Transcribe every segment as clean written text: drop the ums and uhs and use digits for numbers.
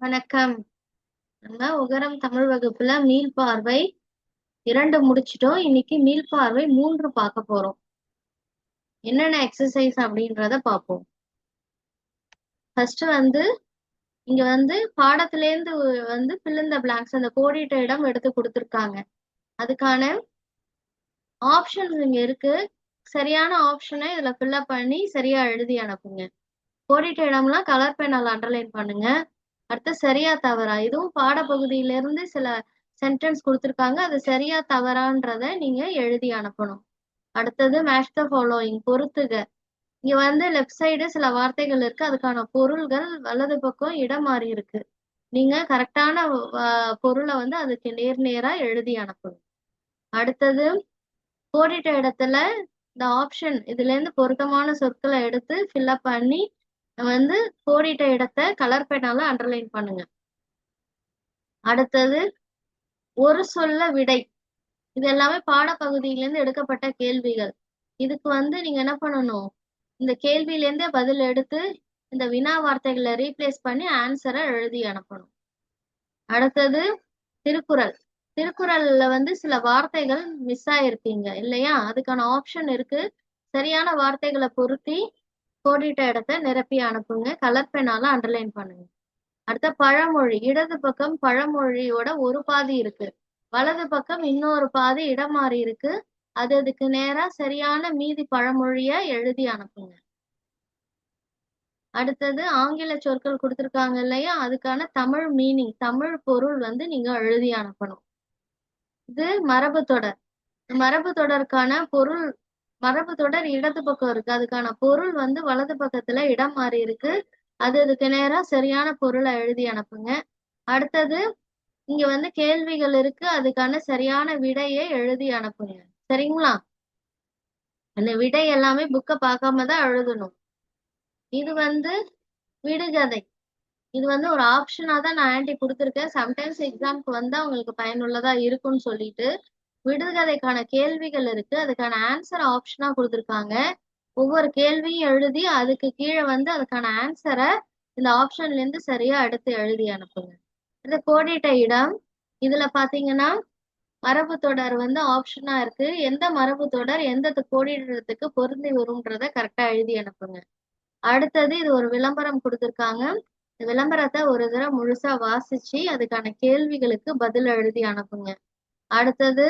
வணக்கம். நம்ம உகரம் தமிழ் வகுப்புல மீள்பார்வை 2 முடிச்சிட்டோம். இன்னைக்கு மீள்பார்வை 3 பார்க்க போறோம். என்னென்ன எக்ஸசைஸ் அப்படின்றத பார்ப்போம். ஃபர்ஸ்ட் இங்க பாடத்திலேருந்து fill in the blanks அந்த கோடிட்ட இடம் எடுத்து கொடுத்திருக்காங்க. அதுக்கான ஆப்ஷன்ஸ் இங்க இருக்கு. சரியான ஆப்ஷனை இதுல fill up பண்ணி சரியா எழுதி அனுப்புங்க. கோடிட்ட இடம்லாம் கலர் பெண்ணால அண்டர்லைன் பண்ணுங்க. அடுத்து சரியா தவறா, இதுவும் பாடப்பகுதியிலிருந்து சில சென்டென்ஸ் கொடுத்திருக்காங்க. அது சரியா தவறான்றத நீங்க எழுதி அனுப்பணும். அடுத்தது மேட்ச் த ஃபாலோயிங், பொறுத்துக. இங்க லெஃப்ட் சைடு சில வார்த்தைகள் இருக்கு, அதுக்கான பொருள்கள் வலது பக்கம் இடம் மாறி இருக்கு. நீங்க கரெக்டான பொருளை அதுக்கு நேரா எழுதி அனுப்பணும். அடுத்தது கோடிட்ட இடத்துல இந்த ஆப்ஷன் இதுல இருந்து பொருத்தமான சொற்களை எடுத்து ஃபில்அப் பண்ணி கோடிட்ட இடத்தை கலர் பெண்ணால அண்டர்லைன் பண்ணுங்க. அடுத்தது ஒரு சொல்ல விடை. இது எல்லாமே பாடப்பகுதியிலிருந்து எடுக்கப்பட்ட கேள்விகள். இதுக்கு நீங்க என்ன பண்ணணும், இந்த கேள்வியிலேருந்தே பதில் எடுத்து இந்த வினா வார்த்தைகளை ரீப்ளேஸ் பண்ணி ஆன்சரை எழுதி அனுப்பணும். அடுத்தது திருக்குறள். திருக்குறள்ல சில வார்த்தைகள் மிஸ் ஆயிருக்கீங்க இல்லையா, அதுக்கான ஆப்ஷன் இருக்கு. சரியான வார்த்தைகளை பொருத்தி கோடிட்ட இடத்தை நிரப்பி அனுப்புங்க. கலர் பெண்ணால அண்டர்லைன் பண்ணுங்க. அடுத்த பழமொழி. இடது பக்கம் பழமொழியோட ஒரு பாதி இருக்கு, வலது பக்கம் இன்னொரு பாதி இடம் மாறி இருக்கு. அதுக்கு நேரா சரியான மீதி பழமொழிய எழுதி அனுப்புங்க. அடுத்தது ஆங்கில சொற்கள் கொடுத்திருக்காங்க இல்லையா, அதுக்கான தமிழ் மீனிங், தமிழ் பொருள் நீங்க எழுதி அனுப்பணும். இது மரபு தொடர். மரபு தொடருக்கான பொருள், மரபு தொடர் இடது பக்கம் இருக்கு, அதுக்கான பொருள் வலது பக்கத்துல இடம் மாறி இருக்கு. அதுக்கு நேரா சரியான பொருளை எழுதி அனுப்புங்க. அடுத்தது இங்க கேள்விகள் இருக்கு, அதுக்கான சரியான விடையை எழுதி அனுப்புங்க. சரிங்களா? அந்த விடை எல்லாமே புக்கை பார்க்காம தான் எழுதணும். இது விடுகதை. இது ஒரு ஆப்ஷனா தான் நான் ஆன்டி கொடுத்துருக்கேன். சம்டைம்ஸ் எக்ஸாம்க்கு உங்களுக்கு பயனுள்ளதா இருக்கும்னு சொல்லிட்டு. விடுகதைக்கான கேள்விகள் இருக்கு, அதுக்கான ஆன்சர் ஆப்ஷனா கொடுத்துருக்காங்க. ஒவ்வொரு கேள்வியும் எழுதி அதுக்கு கீழே அதுக்கான ஆன்சரை இந்த ஆப்ஷன்ல இருந்து சரியா எடுத்து எழுதி அனுப்புங்க. இந்த கோடிட்ட இடம் இதுல பாத்தீங்கன்னா மரபு தொடர் ஆப்ஷனா இருக்கு. எந்த மரபு தொடர் எந்த கோடிட்டத்துக்கு பொருந்தி வரும்ன்றத கரெக்டா எழுதி அனுப்புங்க. அடுத்தது இது ஒரு விளம்பரம் கொடுத்திருக்காங்க. இந்த விளம்பரத்தை ஒரு தடவை முழுசா வாசிச்சு அதுக்கான கேள்விகளுக்கு பதில் எழுதி அனுப்புங்க. அடுத்தது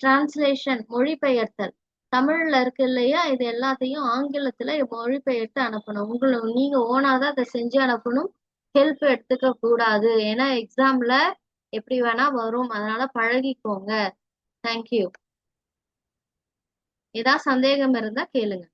டிரான்ஸ்லேஷன், மொழிபெயர்த்தல். தமிழ்ல இருக்கு இல்லையா, இது எல்லாத்தையும் ஆங்கிலத்துல மொழிபெயர்த்து அனுப்பணும். நீங்க ஓனாதான் அதை செஞ்சு அனுப்பணும். ஹெல்ப் எடுத்துக்க கூடாது, ஏன்னா எக்ஸாம்ல எப்படி வேணா வரும், அதனால பழகிக்கோங்க. தேங்க்யூ. ஏதாவது சந்தேகம் இருந்தா கேளுங்க.